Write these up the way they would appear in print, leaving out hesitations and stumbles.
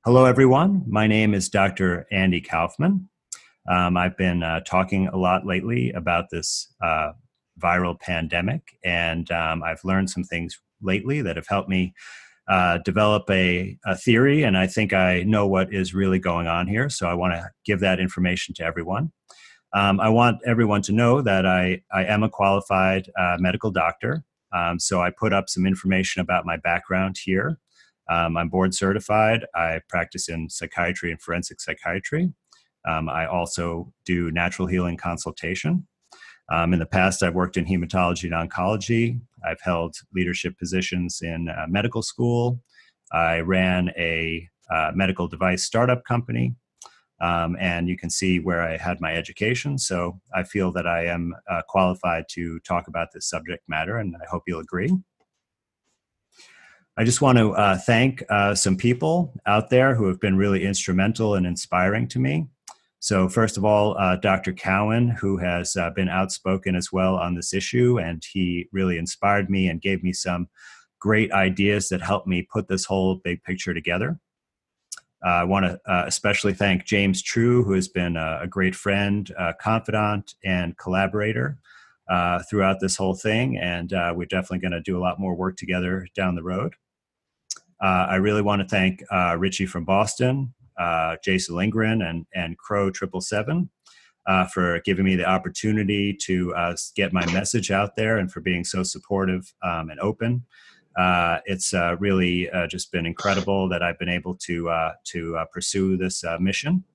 Hello, everyone. My name is Dr. Andy Kaufman. I've been talking a lot lately about this viral pandemic, and I've learned some things lately that have helped me develop a theory, and I think I know what is really going on here, so I want to give that information to everyone. I want everyone to know that I am a qualified medical doctor, so I put up some information about my background here. I'm board certified. I practice in psychiatry and forensic psychiatry. I also do natural healing consultation. In the past, I've worked in hematology and oncology. I've held leadership positions in medical school. I ran a medical device startup company. And you can see where I had my education. So I feel that I am qualified to talk about this subject matter, and I hope you'll agree. I just want to thank some people out there who have been really instrumental and inspiring to me. So first of all, Dr. Cowan, who has been outspoken as well on this issue, and he really inspired me and gave me some great ideas that helped me put this whole big picture together. I want to especially thank James True, who has been a great friend, confidant, and collaborator throughout this whole thing, and we're definitely going to do a lot more work together down the road. I really want to thank Richie from Boston, Jason Lindgren, and Crow 777 for giving me the opportunity to get my message out there and for being so supportive and open. It's really just been incredible that I've been able to pursue this mission.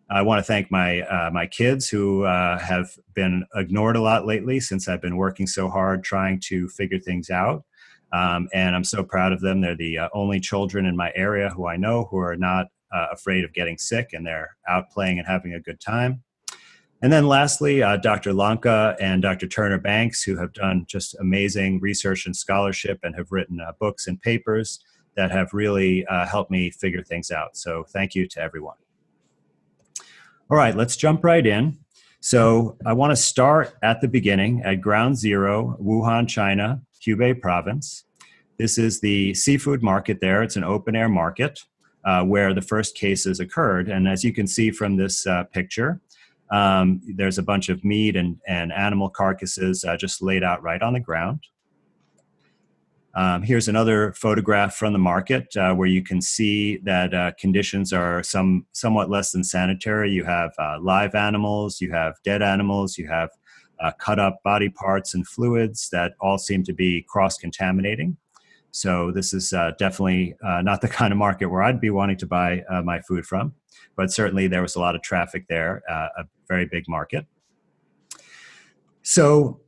I want to thank my kids who have been ignored a lot lately since I've been working so hard trying to figure things out. And I'm so proud of them. They're the only children in my area who I know who are not afraid of getting sick, and they're out playing and having a good time. And then lastly, Dr. Lanka and Dr. Turner Banks, who have done just amazing research and scholarship and have written books and papers that have really helped me figure things out. So thank you to everyone. All right, let's jump right in. So I want to start at the beginning at Ground Zero, Wuhan, China, Hubei province. This is the seafood market there. It's an open-air market where the first cases occurred. And as you can see from this picture, there's a bunch of meat and animal carcasses just laid out right on the ground. Here's another photograph from the market where you can see that conditions are somewhat less than sanitary. You have live animals, you have dead animals, you have cut up body parts and fluids that all seem to be cross-contaminating. So this is definitely not the kind of market where I'd be wanting to buy my food from, but certainly there was a lot of traffic there, a very big market. So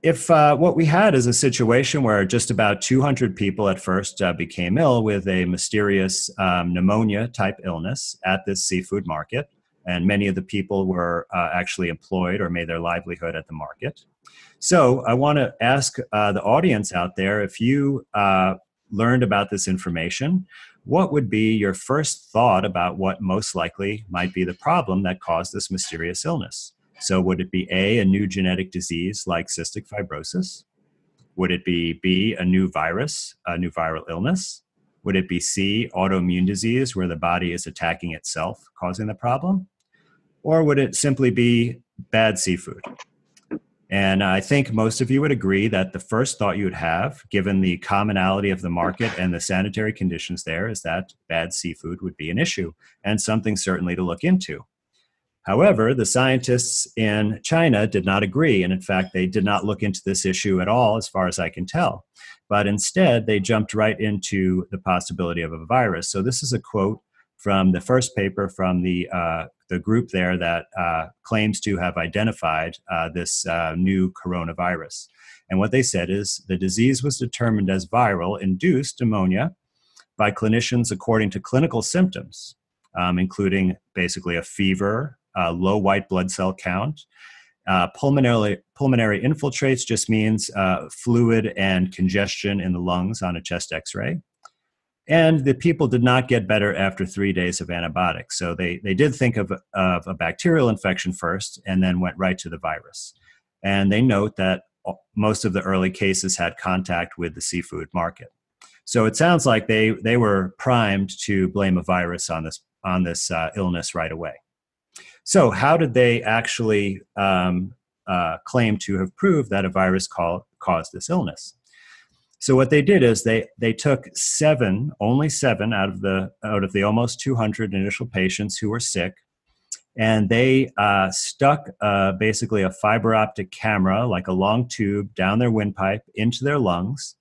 if what we had is a situation where just about 200 people at first became ill with a mysterious pneumonia-type illness at this seafood market, and many of the people were actually employed or made their livelihood at the market. So I want to ask the audience out there, if you learned about this information, what would be your first thought about what most likely might be the problem that caused this mysterious illness? So would it be A, a new genetic disease like cystic fibrosis? Would it be B, a new virus, a new viral illness? Would it be C, autoimmune disease where the body is attacking itself, causing the problem? Or would it simply be bad seafood? And I think most of you would agree that the first thought you would have, given the commonality of the market and the sanitary conditions there, is that bad seafood would be an issue and something certainly to look into. However, the scientists in China did not agree, and in fact, they did not look into this issue at all, as far as I can tell. But instead, they jumped right into the possibility of a virus. So this is a quote from the first paper from the group there that claims to have identified this new coronavirus. And what they said is the disease was determined as viral induced pneumonia by clinicians according to clinical symptoms, including basically a fever, low white blood cell count. Pulmonary infiltrates just means fluid and congestion in the lungs on a chest x-ray. And the people did not get better after 3 days of antibiotics. So they did think of a bacterial infection first and then went right to the virus. And they note that most of the early cases had contact with the seafood market. So it sounds like they were primed to blame a virus on this illness right away. So how did they actually claim to have proved that a virus caused this illness? So what they did is they took only seven out of the almost 200 initial patients who were sick, and they stuck basically a fiber optic camera, like a long tube, down their windpipe into their lungs,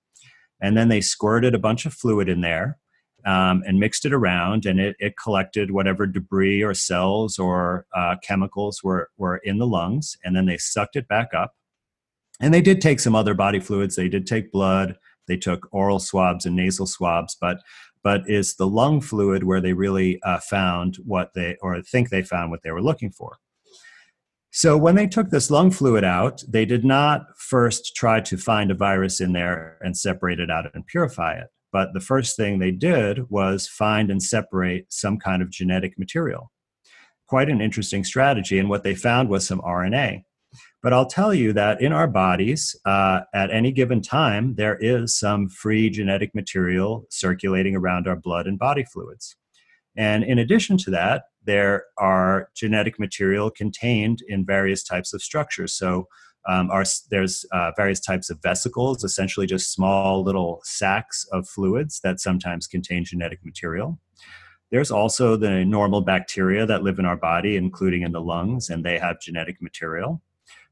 and then they squirted a bunch of fluid in there and mixed it around, and it collected whatever debris or cells or chemicals were in the lungs, and then they sucked it back up. And they did take some other body fluids. They did take blood. They took oral swabs and nasal swabs, but it's the lung fluid where they really found think they found what they were looking for. So when they took this lung fluid out, they did not first try to find a virus in there and separate it out and purify it. But the first thing they did was find and separate some kind of genetic material. Quite an interesting strategy. And what they found was some RNA. But I'll tell you that in our bodies, at any given time, there is some free genetic material circulating around our blood and body fluids. And in addition to that, there are genetic material contained in various types of structures. So there's various types of vesicles, essentially just small little sacs of fluids that sometimes contain genetic material. There's also the normal bacteria that live in our body, including in the lungs, and they have genetic material.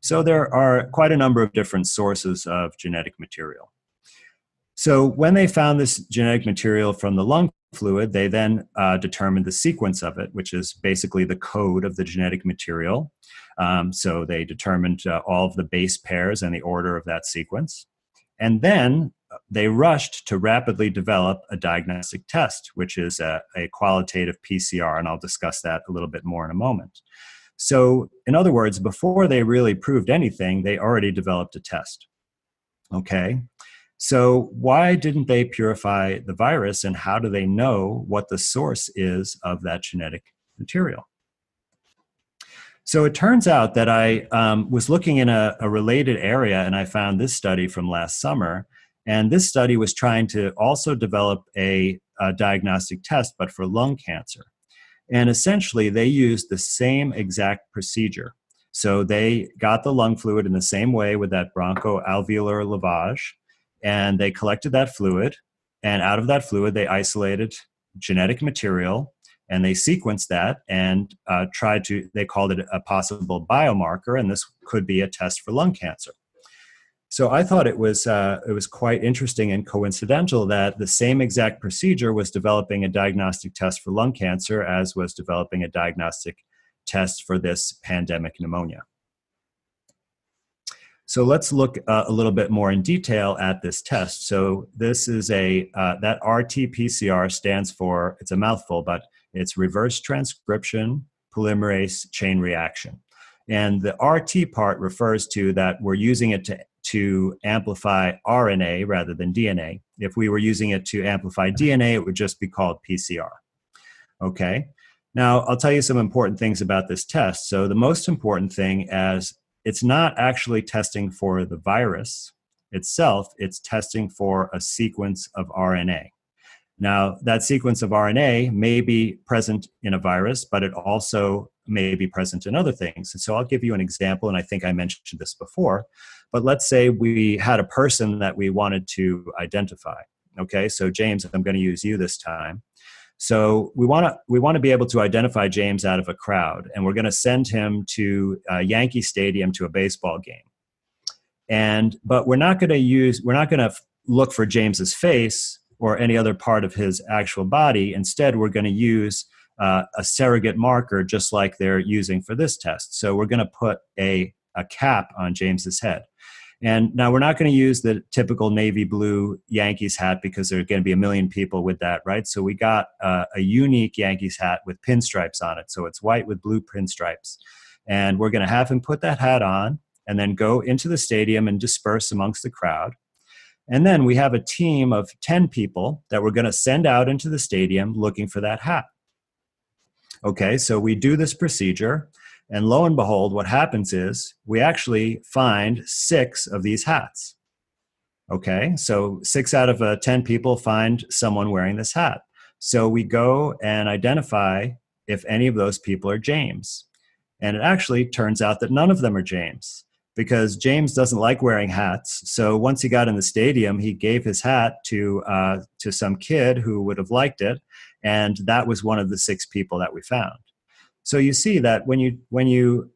So there are quite a number of different sources of genetic material. So when they found this genetic material from the lung fluid, they then determined the sequence of it, which is basically the code of the genetic material. So they determined all of the base pairs and the order of that sequence. And then they rushed to rapidly develop a diagnostic test, which is a qualitative PCR, and I'll discuss that a little bit more in a moment. So, in other words, before they really proved anything, they already developed a test. Okay, so why didn't they purify the virus, and how do they know what the source is of that genetic material? So it turns out that I was looking in a related area, and I found this study from last summer. And this study was trying to also develop a diagnostic test, but for lung cancer. And essentially, they used the same exact procedure. So they got the lung fluid in the same way with that bronchoalveolar lavage, and they collected that fluid. And out of that fluid, they isolated genetic material, and they sequenced that and they called it a possible biomarker, and this could be a test for lung cancer. So I thought it was quite interesting and coincidental that the same exact procedure was developing a diagnostic test for lung cancer as was developing a diagnostic test for this pandemic pneumonia. So let's look a little bit more in detail at this test. So this is that RT-PCR stands for, it's a mouthful, but it's reverse transcription polymerase chain reaction. And the RT part refers to that we're using it to amplify RNA rather than DNA. If we were using it to amplify DNA, it would just be called PCR. Okay. Now, I'll tell you some important things about this test. So the most important thing is it's not actually testing for the virus itself, it's testing for a sequence of RNA. Now, that sequence of RNA may be present in a virus, but it also may be present in other things. And so I'll give you an example, and I think I mentioned this before, but let's say we had a person that we wanted to identify. Okay, so James, I'm going to use you this time. So we want to be able to identify James out of a crowd, and we're going to send him to Yankee Stadium to a baseball game. But we're not going to look for James's face or any other part of his actual body. Instead, we're going to use a surrogate marker just like they're using for this test. So we're going to put a cap on James's head. And now we're not going to use the typical navy blue Yankees hat because there are going to be a million people with that, right? So we got a unique Yankees hat with pinstripes on it. So it's white with blue pinstripes. And we're going to have him put that hat on and then go into the stadium and disperse amongst the crowd. And then we have a team of 10 people that we're going to send out into the stadium looking for that hat. Okay, so we do this procedure, and lo and behold, what happens is we actually find 6 of these hats. Okay, so 6 out of 10 people find someone wearing this hat. So we go and identify if any of those people are James. And it actually turns out that none of them are James, because James doesn't like wearing hats. So once he got in the stadium, he gave his hat to some kid who would have liked it, and that was one of the 6 people that we found. So you see that when you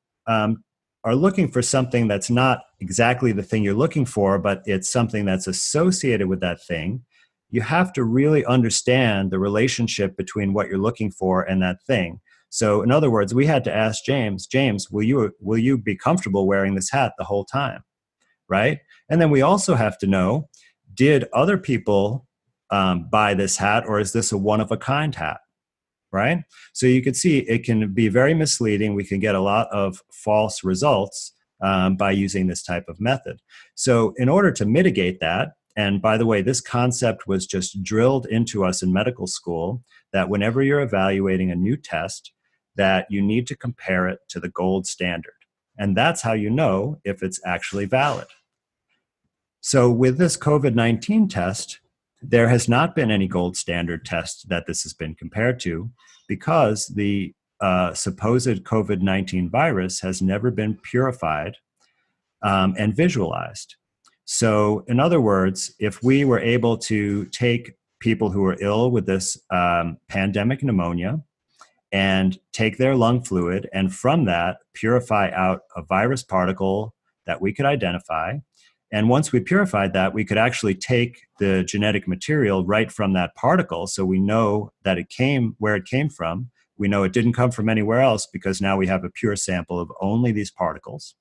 are looking for something that's not exactly the thing you're looking for, but it's something that's associated with that thing, you have to really understand the relationship between what you're looking for and that thing. So in other words, we had to ask James, will you be comfortable wearing this hat the whole time? Right? And then we also have to know, did other people buy this hat, or is this a one-of-a-kind hat? Right? So you can see it can be very misleading. We can get a lot of false results by using this type of method. So in order to mitigate that, and by the way, this concept was just drilled into us in medical school, that whenever you're evaluating a new test, that you need to compare it to the gold standard. And that's how you know if it's actually valid. So with this COVID-19 test, there has not been any gold standard test that this has been compared to, because the supposed COVID-19 virus has never been purified and visualized. So in other words, if we were able to take people who are ill with this pandemic pneumonia and take their lung fluid, and from that purify out a virus particle that we could identify, and once we purified that, we could actually take the genetic material right from that particle, so we know that it came where it came from. We know it didn't come from anywhere else, because now we have a pure sample of only these particles.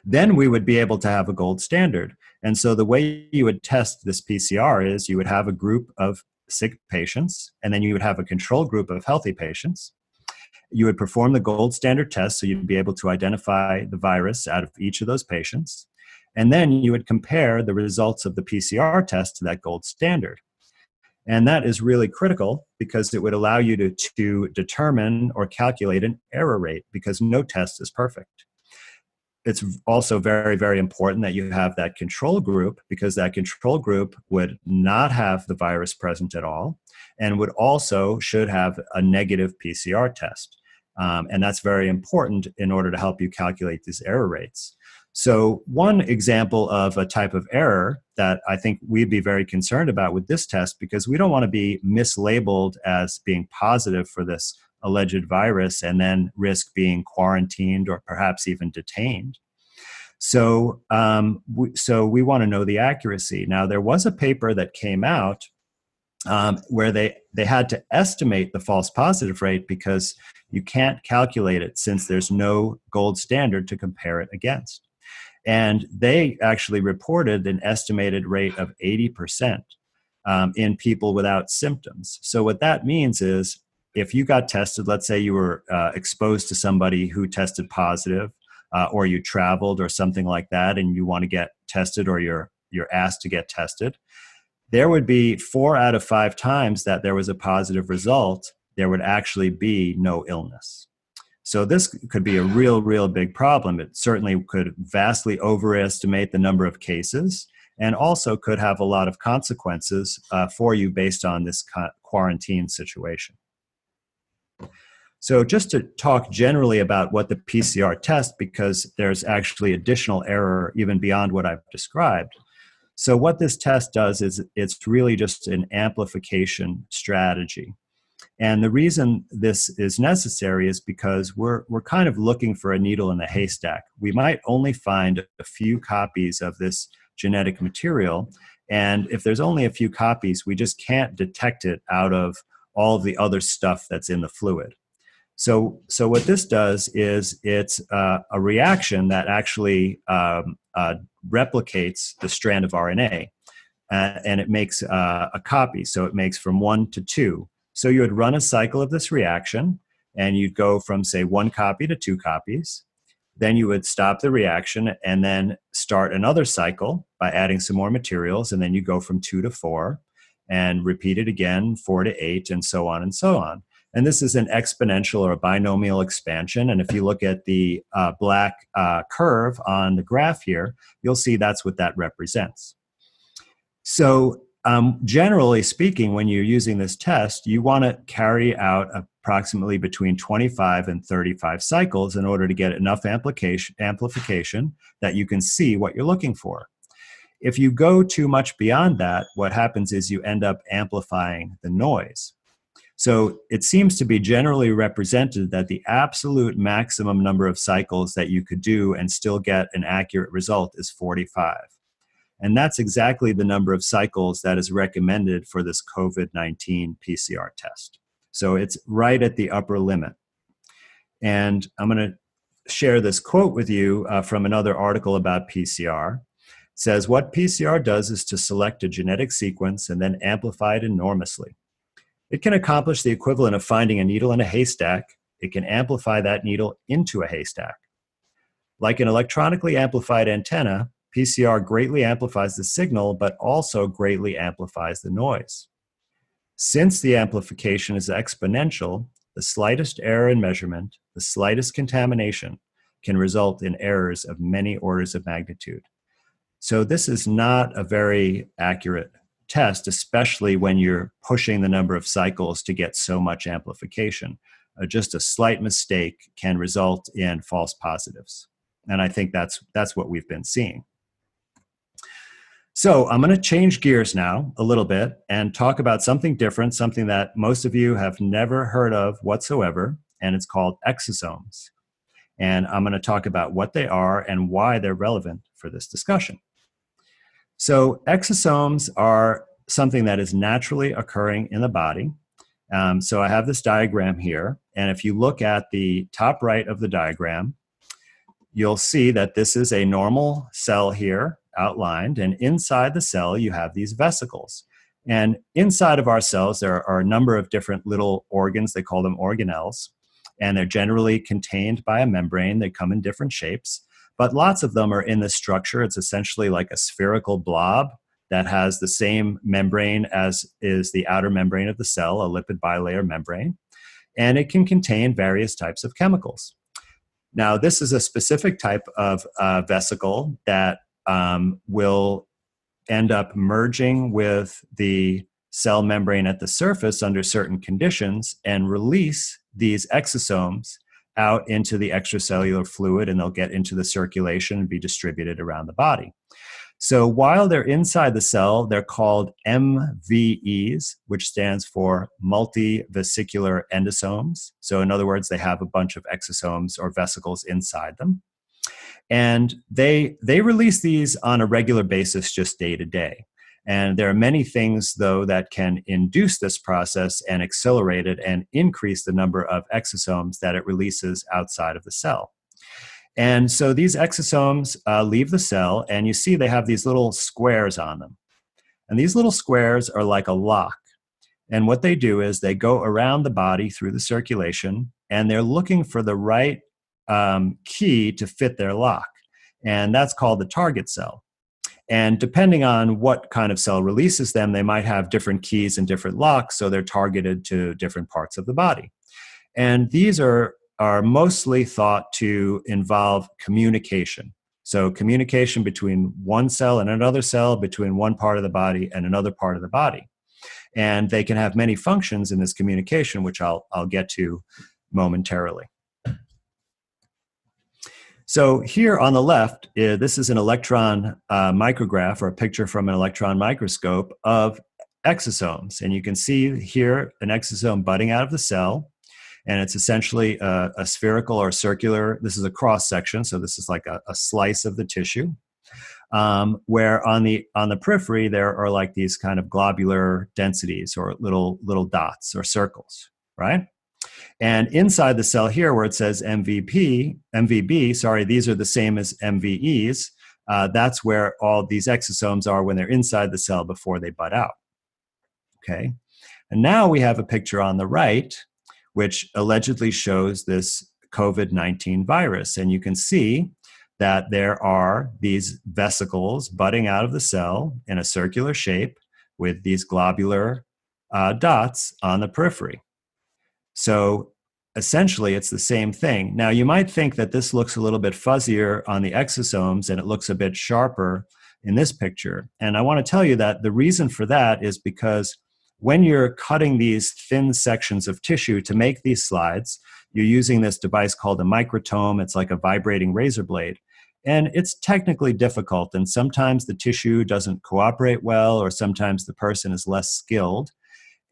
Then we would be able to have a gold standard. And so the way you would test this PCR is you would have a group of sick patients, and then you would have a control group of healthy patients. You would perform the gold standard test, so you'd be able to identify the virus out of each of those patients. And then you would compare the results of the PCR test to that gold standard. And that is really critical, because it would allow you to determine or calculate an error rate, because no test is perfect. It's also very, very important that you have that control group, because that control group would not have the virus present at all, and would also should have a negative PCR test. And that's very important in order to help you calculate these error rates. So one example of a type of error that I think we'd be very concerned about with this test, because we don't want to be mislabeled as being positive for this alleged virus and then risk being quarantined or perhaps even detained. So we want to know the accuracy. Now, there was a paper that came out where they had to estimate the false positive rate, because you can't calculate it since there's no gold standard to compare it against. And they actually reported an estimated rate of 80% in people without symptoms. So what that means is, if you got tested, let's say you were exposed to somebody who tested positive, or you traveled or something like that, and you want to get tested, or you're asked to get tested, there would be 4 out of 5 times that there was a positive result, there would actually be no illness. So this could be a real big problem. It certainly could vastly overestimate the number of cases, and also could have a lot of consequences for you based on this quarantine situation. So just to talk generally about what the PCR test, because there's actually additional error even beyond what I've described. So what this test does is it's really just an amplification strategy. And the reason this is necessary is because we're kind of looking for a needle in the haystack. We might only find a few copies of this genetic material, and if there's only a few copies, we just can't detect it out of all of the other stuff that's in the fluid. So what this does is it's a reaction that actually replicates the strand of RNA, and it makes a copy. So it makes from 1 to 2. So you would run a cycle of this reaction, and you'd go from, say, 1 copy to 2 copies. Then you would stop the reaction and then start another cycle by adding some more materials, and then you go from 2 to 4 and repeat it again, 4 to 8, and so on and so on. And this is an exponential or a binomial expansion. And if you look at the black curve on the graph here, you'll see that's what that represents. Generally speaking, when you're using this test, you want to carry out approximately between 25 and 35 cycles in order to get enough amplification that you can see what you're looking for. If you go too much beyond that, what happens is you end up amplifying the noise. So it seems to be generally represented that the absolute maximum number of cycles that you could do and still get an accurate result is 45. And that's exactly the number of cycles that is recommended for this COVID-19 PCR test. So it's right at the upper limit. And I'm going to share this quote with you from another article about PCR. It says, what PCR does is to select a genetic sequence and then amplify it enormously. It can accomplish the equivalent of finding a needle in a haystack. It can amplify that needle into a haystack. Like an electronically amplified antenna, PCR greatly amplifies the signal, but also greatly amplifies the noise. Since the amplification is exponential, the slightest error in measurement, the slightest contamination, can result in errors of many orders of magnitude. So this is not a very accurate test, especially when you're pushing the number of cycles to get so much amplification. Just a slight mistake can result in false positives. And I think that's what we've been seeing. So I'm going to change gears now a little bit and talk about something different, something that most of you have never heard of whatsoever, and it's called exosomes. And I'm going to talk about what they are and why they're relevant for this discussion. So exosomes are something that is naturally occurring in the body. So I have this diagram here, and if you look at the top right of the diagram, you'll see that this is a normal cell here outlined, and inside the cell you have these vesicles. And inside of our cells there are a number of different little organs, they call them organelles, and they're generally contained by a membrane. They come in different shapes, but lots of them are in this structure. It's essentially like a spherical blob that has the same membrane as is the outer membrane of the cell, a lipid bilayer membrane, and it can contain various types of chemicals. Now, this is a specific type of vesicle that will end up merging with the cell membrane at the surface under certain conditions and release these exosomes out into the extracellular fluid, and they'll get into the circulation and be distributed around the body. So while they're inside the cell, they're called MVEs, which stands for multivesicular endosomes. So in other words, they have a bunch of exosomes or vesicles inside them. And they release these on a regular basis, just day to day. And there are many things, though, that can induce this process and accelerate it and increase the number of exosomes that it releases outside of the cell. And so these exosomes leave the cell, and you see they have these little squares on them. And these little squares are like a lock. And what they do is they go around the body through the circulation, and they're looking for the right key to fit their lock. And that's called the target cell. And depending on what kind of cell releases them, they might have different keys and different locks, so they're targeted to different parts of the body. And these are mostly thought to involve communication. So communication between one cell and another cell, between one part of the body and another part of the body. And they can have many functions in this communication, which I'll get to momentarily. So here on the left, this is an electron micrograph, or a picture from an electron microscope of exosomes. And you can see here an exosome budding out of the cell. And it's essentially a spherical or circular, this is a cross section, so this is like a slice of the tissue, where on the periphery there are like these kind of globular densities or little dots or circles, right? And inside the cell here where it says MVB, sorry, these are the same as MVEs, that's where all these exosomes are when they're inside the cell before they bud out, okay? And now we have a picture on the right which allegedly shows this COVID-19 virus. And you can see that there are these vesicles budding out of the cell in a circular shape with these globular dots on the periphery. So essentially, it's the same thing. Now, you might think that this looks a little bit fuzzier on the exosomes and it looks a bit sharper in this picture. And I want to tell you that the reason for that is because when you're cutting these thin sections of tissue to make these slides, you're using this device called a microtome. It's like a vibrating razor blade. And it's technically difficult, and sometimes the tissue doesn't cooperate well, or sometimes the person is less skilled,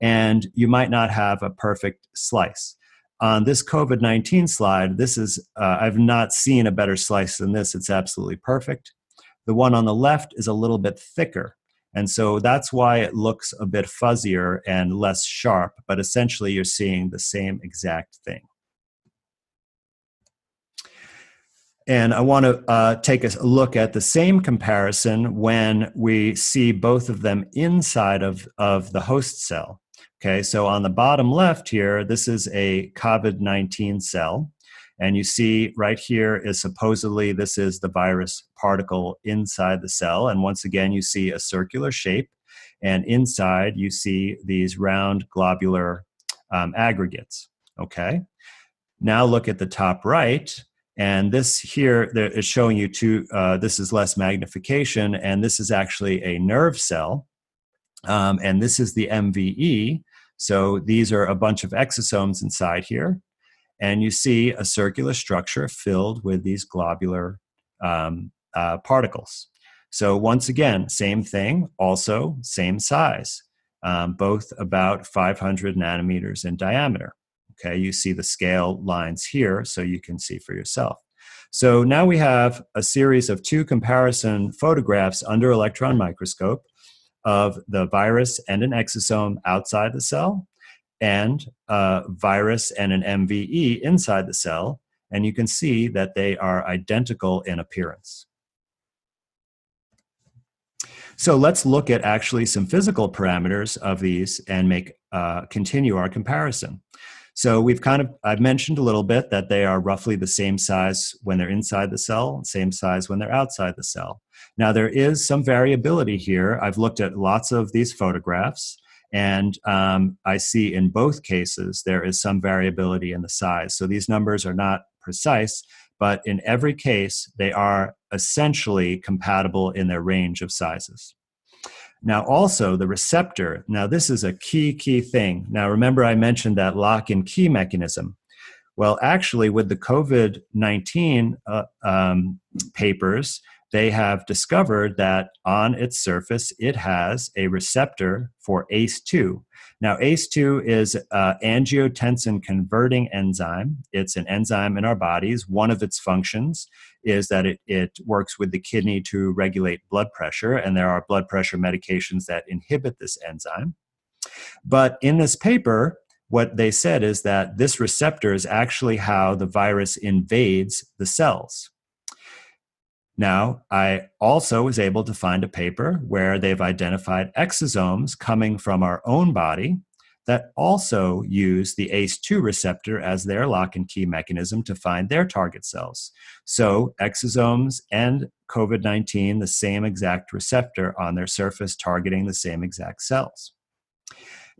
and you might not have a perfect slice. On this COVID-19 slide, this is, I've not seen a better slice than this. It's absolutely perfect. The one on the left is a little bit thicker, and so that's why it looks a bit fuzzier and less sharp, but essentially you're seeing the same exact thing. And I want to take a look at the same comparison when we see both of them inside of the host cell. Okay, so on the bottom left here, this is a COVID-19 cell. And you see right here is supposedly this is the virus particle inside the cell. And once again, you see a circular shape. And inside, you see these round globular aggregates. Okay, now look at the top right. And this here is showing you this is less magnification, and this is actually a nerve cell. And this is the MVE. So these are a bunch of exosomes inside here. And you see a circular structure filled with these globular particles. So once again, same thing, also same size, both about 500 nanometers in diameter. Okay, you see the scale lines here, so you can see for yourself. So now we have a series of 2 comparison photographs under electron microscope of the virus and an exosome outside the cell, and a virus and an MVE inside the cell, and you can see that they are identical in appearance. So let's look at actually some physical parameters of these and continue our comparison. So I've mentioned a little bit that they are roughly the same size when they're inside the cell, same size when they're outside the cell. Now there is some variability here. I've looked at lots of these photographs, and I see in both cases there is some variability in the size. So these numbers are not precise, but in every case they are essentially compatible in their range of sizes. Now also the receptor, now this is a key thing. Now remember I mentioned that lock and key mechanism. Well, actually with the COVID-19 papers, they have discovered that on its surface it has a receptor for ACE2. Now ACE2 is an angiotensin converting enzyme. It's an enzyme in our bodies. One of its functions is that it works with the kidney to regulate blood pressure, and there are blood pressure medications that inhibit this enzyme. But in this paper, what they said is that this receptor is actually how the virus invades the cells. Now, I also was able to find a paper where they've identified exosomes coming from our own body that also use the ACE2 receptor as their lock and key mechanism to find their target cells. So exosomes and COVID-19, the same exact receptor on their surface targeting the same exact cells.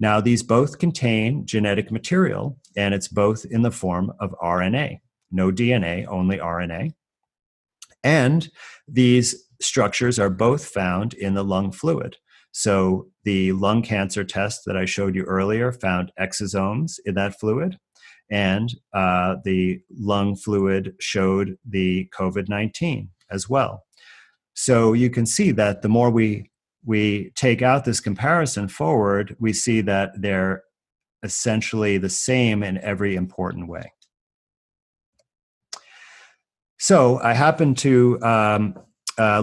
Now, these both contain genetic material, and it's both in the form of RNA. No DNA, only RNA. And these structures are both found in the lung fluid. So the lung cancer test that I showed you earlier found exosomes in that fluid, and the lung fluid showed the COVID-19 as well. So you can see that the more we take out this comparison forward, we see that they're essentially the same in every important way. So I happen to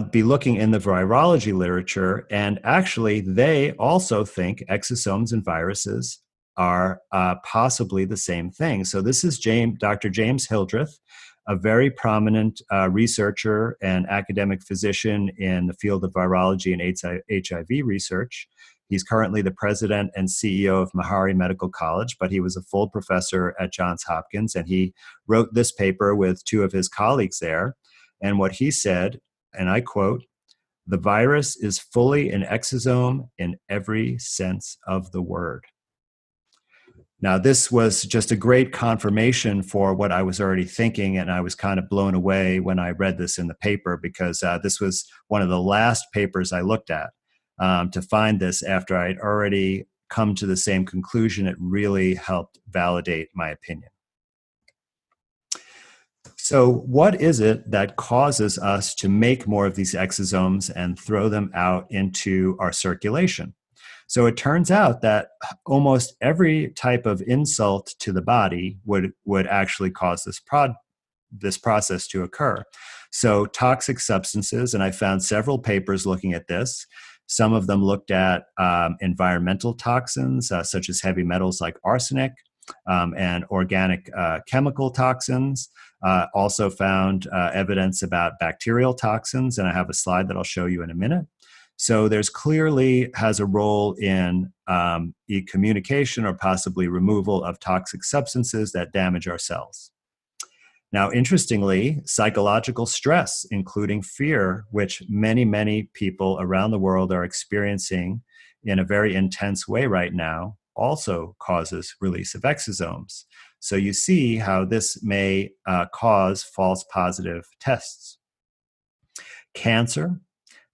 be looking in the virology literature, and actually they also think exosomes and viruses are possibly the same thing. So this is Dr. James Hildreth, a very prominent researcher and academic physician in the field of virology and HIV research. He's currently the president and CEO of Meharry Medical College, but he was a full professor at Johns Hopkins, and he wrote this paper with 2 of his colleagues there. And what he said, and I quote, "The virus is fully an exosome in every sense of the word." Now, this was just a great confirmation for what I was already thinking, and I was kind of blown away when I read this in the paper because this was one of the last papers I looked at to find this after I'd already come to the same conclusion. It really helped validate my opinion. So, what is it that causes us to make more of these exosomes and throw them out into our circulation? So it turns out that almost every type of insult to the body would actually cause this process to occur. So toxic substances, and I found several papers looking at this. Some of them looked at environmental toxins, such as heavy metals like arsenic, and organic chemical toxins. Also found evidence about bacterial toxins, and I have a slide that I'll show you in a minute. So there's clearly has a role in communication or possibly removal of toxic substances that damage our cells. Now, interestingly, psychological stress, including fear, which many, many people around the world are experiencing in a very intense way right now, also causes release of exosomes. So you see how this may cause false positive tests. Cancer,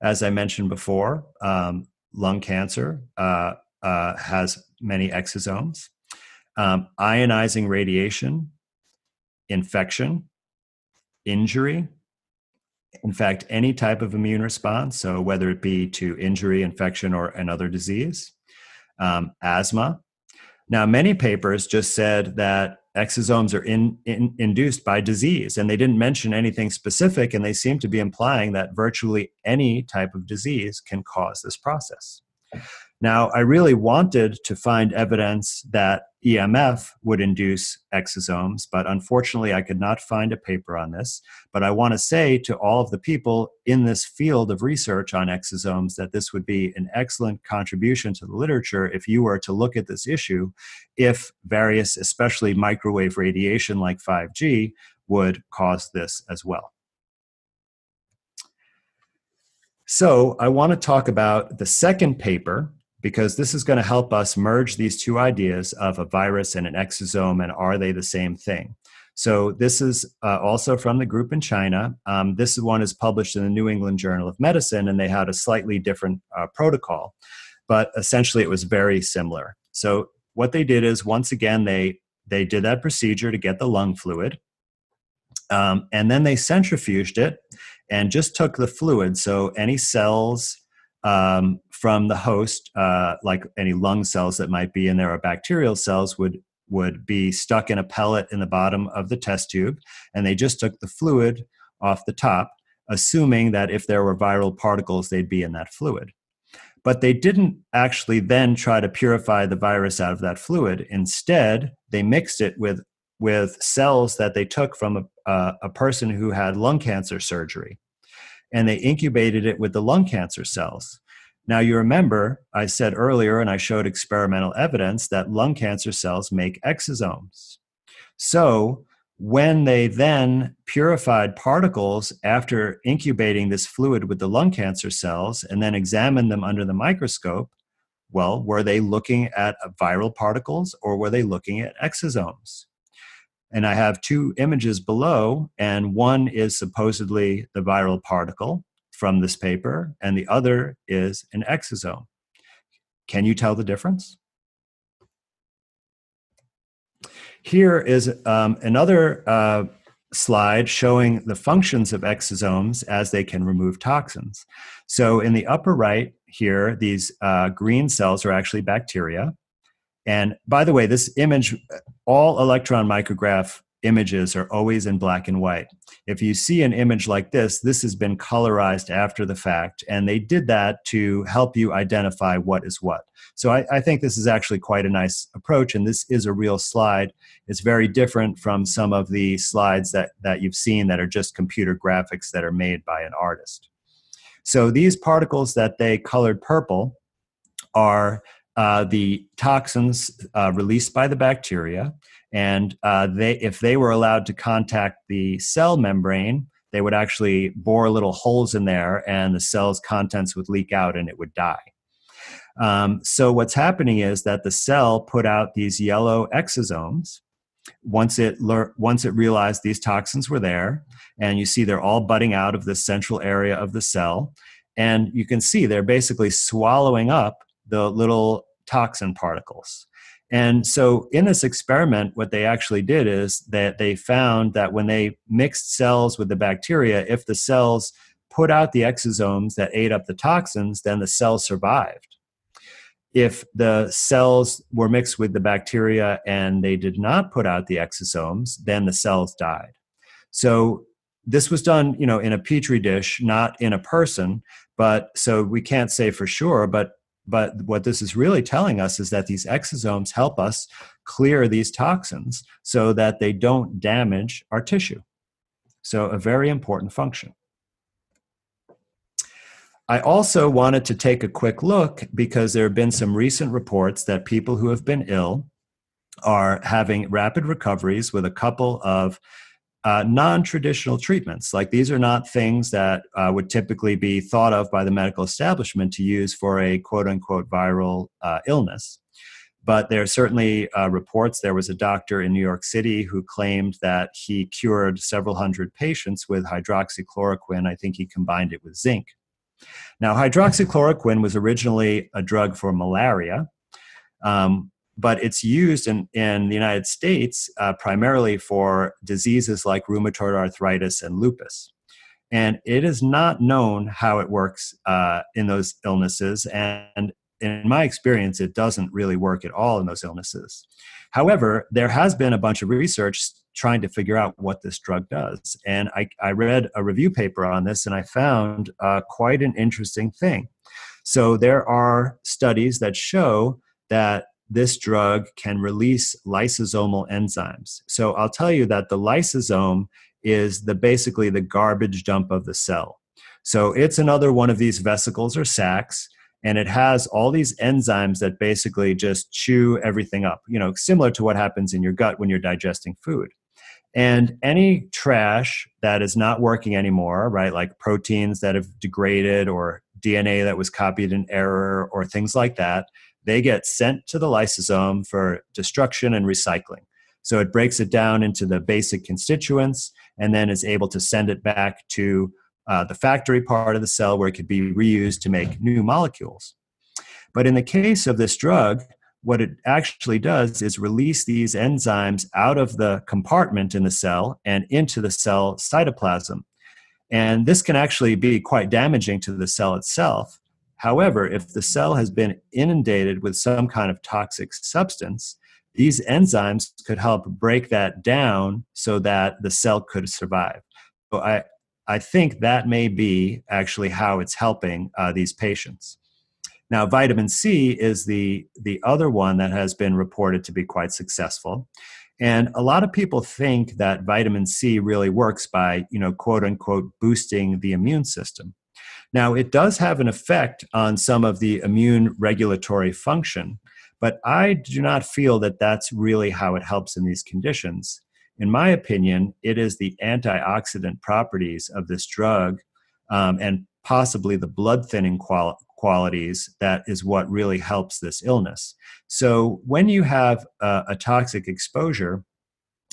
as I mentioned before, lung cancer has many exosomes. Ionizing radiation, infection, injury, in fact, any type of immune response, so whether it be to injury, infection, or another disease, asthma. Now, many papers just said that exosomes are induced by disease, and they didn't mention anything specific, and they seem to be implying that virtually any type of disease can cause this process. Now, I really wanted to find evidence that EMF would induce exosomes, but unfortunately I could not find a paper on this. But I want to say to all of the people in this field of research on exosomes that this would be an excellent contribution to the literature if you were to look at this issue, if various, especially microwave radiation like 5G, would cause this as well. So I want to talk about the second paper, because this is going to help us merge these two ideas of a virus and an exosome, and are they the same thing? So this is also from the group in China. This one is published in the New England Journal of Medicine, and they had a slightly different protocol, but essentially it was very similar. So what they did is, once again, they did that procedure to get the lung fluid, and then they centrifuged it and just took the fluid. So any cells from the host, like any lung cells that might be in there or bacterial cells, would be stuck in a pellet in the bottom of the test tube, and they just took the fluid off the top, assuming that if there were viral particles, they'd be in that fluid. But they didn't actually then try to purify the virus out of that fluid. Instead, they mixed it with cells that they took from a person who had lung cancer surgery, and they incubated it with the lung cancer cells. Now, you remember I said earlier, and I showed experimental evidence, that lung cancer cells make exosomes. So when they then purified particles after incubating this fluid with the lung cancer cells and then examined them under the microscope, well, were they looking at viral particles or were they looking at exosomes? And I have two images below, and one is supposedly the viral particle from this paper, and the other is an exosome. Can you tell the difference? Here is another slide showing the functions of exosomes as they can remove toxins. So in the upper right here, these green cells are actually bacteria. And by the way, this image, all electron micrograph images are always in black and white. If you see an image like this has been colorized after the fact, and they did that to help you identify what is what. So I think this is actually quite a nice approach, and this is a real slide. It's very different from some of the slides that you've seen that are just computer graphics that are made by an artist. So these particles that they colored purple are the toxins released by the bacteria, and if they were allowed to contact the cell membrane, they would actually bore little holes in there, and the cell's contents would leak out and it would die. So what's happening is that the cell put out these yellow exosomes once it realized these toxins were there, and you see they're all budding out of the central area of the cell, and you can see they're basically swallowing up the little toxin particles. And so in this experiment, what they actually did is that they found that when they mixed cells with the bacteria, if the cells put out the exosomes that ate up the toxins, then the cells survived. If the cells were mixed with the bacteria and they did not put out the exosomes, then the cells died. So this was done, in a petri dish, not in a person, but so we can't say for sure, but what this is really telling us is that these exosomes help us clear these toxins so that they don't damage our tissue. So a very important function. I also wanted to take a quick look because there have been some recent reports that people who have been ill are having rapid recoveries with a couple of non-traditional treatments. Like, these are not things that would typically be thought of by the medical establishment to use for a quote-unquote viral illness. But there are certainly reports. There was a doctor in New York City who claimed that he cured several hundred patients with hydroxychloroquine. I think he combined it with zinc. Now, hydroxychloroquine was originally a drug for malaria, but it's used in the United States primarily for diseases like rheumatoid arthritis and lupus. And it is not known how it works in those illnesses. And in my experience, it doesn't really work at all in those illnesses. However, there has been a bunch of research trying to figure out what this drug does. And I read a review paper on this, and I found quite an interesting thing. So there are studies that show that this drug can release lysosomal enzymes. So I'll tell you that the lysosome is basically the garbage dump of the cell. So it's another one of these vesicles or sacs, and it has all these enzymes that basically just chew everything up, similar to what happens in your gut when you're digesting food. And any trash that is not working anymore, right, like proteins that have degraded or DNA that was copied in error or things like that, they get sent to the lysosome for destruction and recycling. So it breaks it down into the basic constituents and then is able to send it back to the factory part of the cell where it could be reused to make new molecules. But in the case of this drug, what it actually does is release these enzymes out of the compartment in the cell and into the cell cytoplasm. And this can actually be quite damaging to the cell itself. However, if the cell has been inundated with some kind of toxic substance, these enzymes could help break that down so that the cell could survive. So I think that may be actually how it's helping these patients. Now, vitamin C is the other one that has been reported to be quite successful. And a lot of people think that vitamin C really works by, quote unquote, boosting the immune system. Now, it does have an effect on some of the immune regulatory function, but I do not feel that that's really how it helps in these conditions. In my opinion, it is the antioxidant properties of this drug and possibly the blood thinning qualities that is what really helps this illness. So when you have a toxic exposure,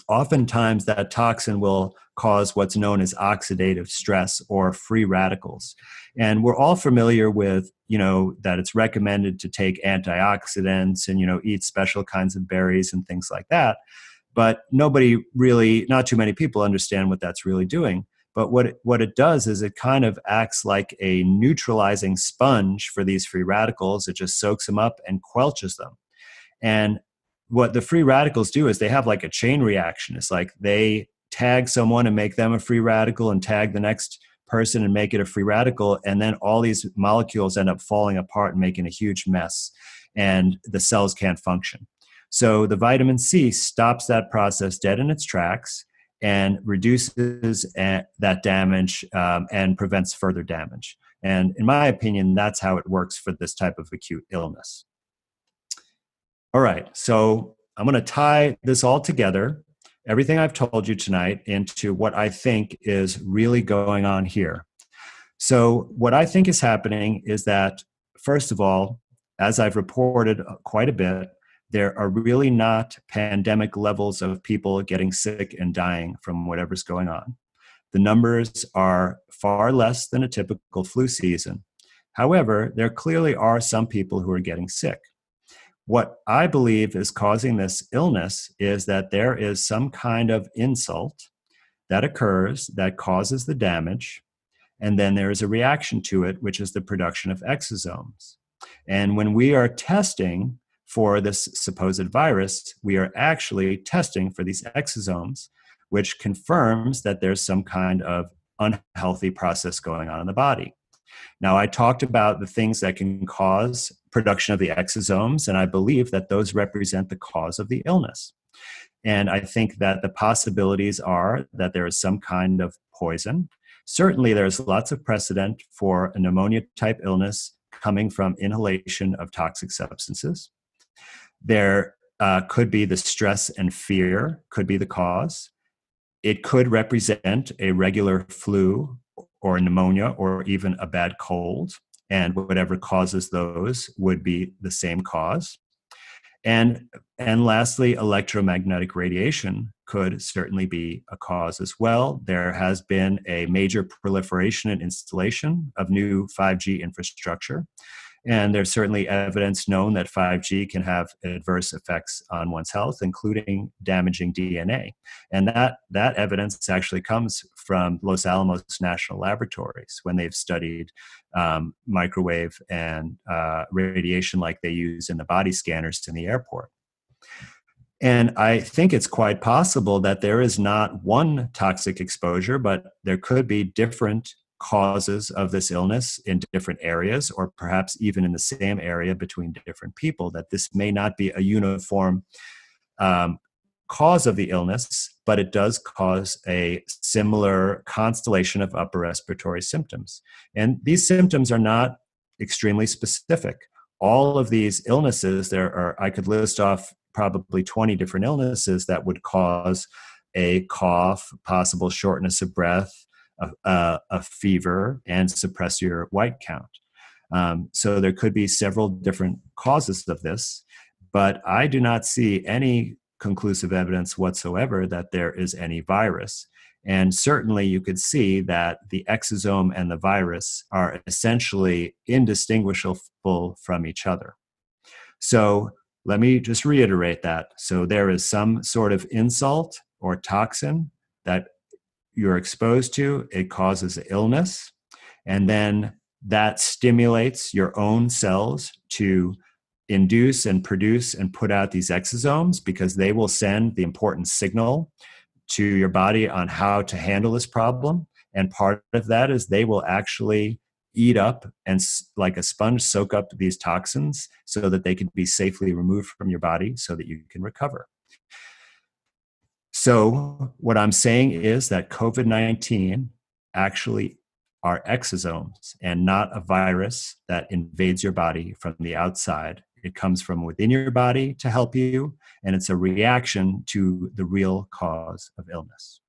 oftentimes that toxin will cause what's known as oxidative stress or free radicals. And we're all familiar with, that it's recommended to take antioxidants and, eat special kinds of berries and things like that. But not too many people understand what that's really doing. But what it does is it kind of acts like a neutralizing sponge for these free radicals. It just soaks them up and quelches them. And what the free radicals do is they have like a chain reaction. It's like they tag someone and make them a free radical and tag the next person and make it a free radical. And then all these molecules end up falling apart and making a huge mess. And the cells can't function. So the vitamin C stops that process dead in its tracks and reduces that damage and prevents further damage. And in my opinion, that's how it works for this type of acute illness. All right, so I'm going to tie this all together, everything I've told you tonight, into what I think is really going on here. So what I think is happening is that, first of all, as I've reported quite a bit, there are really not pandemic levels of people getting sick and dying from whatever's going on. The numbers are far less than a typical flu season. However, there clearly are some people who are getting sick. What I believe is causing this illness is that there is some kind of insult that occurs that causes the damage, and then there is a reaction to it, which is the production of exosomes. And when we are testing for this supposed virus, we are actually testing for these exosomes, which confirms that there's some kind of unhealthy process going on in the body. Now, I talked about the things that can cause production of the exosomes, and I believe that those represent the cause of the illness. And I think that the possibilities are that there is some kind of poison. Certainly, there's lots of precedent for a pneumonia type illness coming from inhalation of toxic substances. There could be the stress and fear could be the cause. It could represent a regular flu or pneumonia or even a bad cold, and whatever causes those would be the same cause. And lastly, electromagnetic radiation could certainly be a cause as well. There has been a major proliferation and installation of new 5G infrastructure. And there's certainly evidence known that 5G can have adverse effects on one's health, including damaging DNA. And that evidence actually comes from Los Alamos National Laboratories when they've studied microwave and radiation like they use in the body scanners in the airport. And I think it's quite possible that there is not one toxic exposure, but there could be different causes of this illness in different areas, or perhaps even in the same area between different people, that this may not be a uniform cause of the illness, but it does cause a similar constellation of upper respiratory symptoms. And these symptoms are not extremely specific. All of these illnesses, I could list off probably 20 different illnesses that would cause a cough, possible shortness of breath, a fever, and suppress your white count. So there could be several different causes of this, but I do not see any conclusive evidence whatsoever that there is any virus. And certainly you could see that the exosome and the virus are essentially indistinguishable from each other. So let me just reiterate that. So there is some sort of insult or toxin that you're exposed to, it causes illness, and then that stimulates your own cells to induce and produce and put out these exosomes, because they will send the important signal to your body on how to handle this problem. And part of that is they will actually eat up and, like a sponge, soak up these toxins so that they can be safely removed from your body so that you can recover. So what I'm saying is that COVID-19 actually are exosomes and not a virus that invades your body from the outside. It comes from within your body to help you, and it's a reaction to the real cause of illness.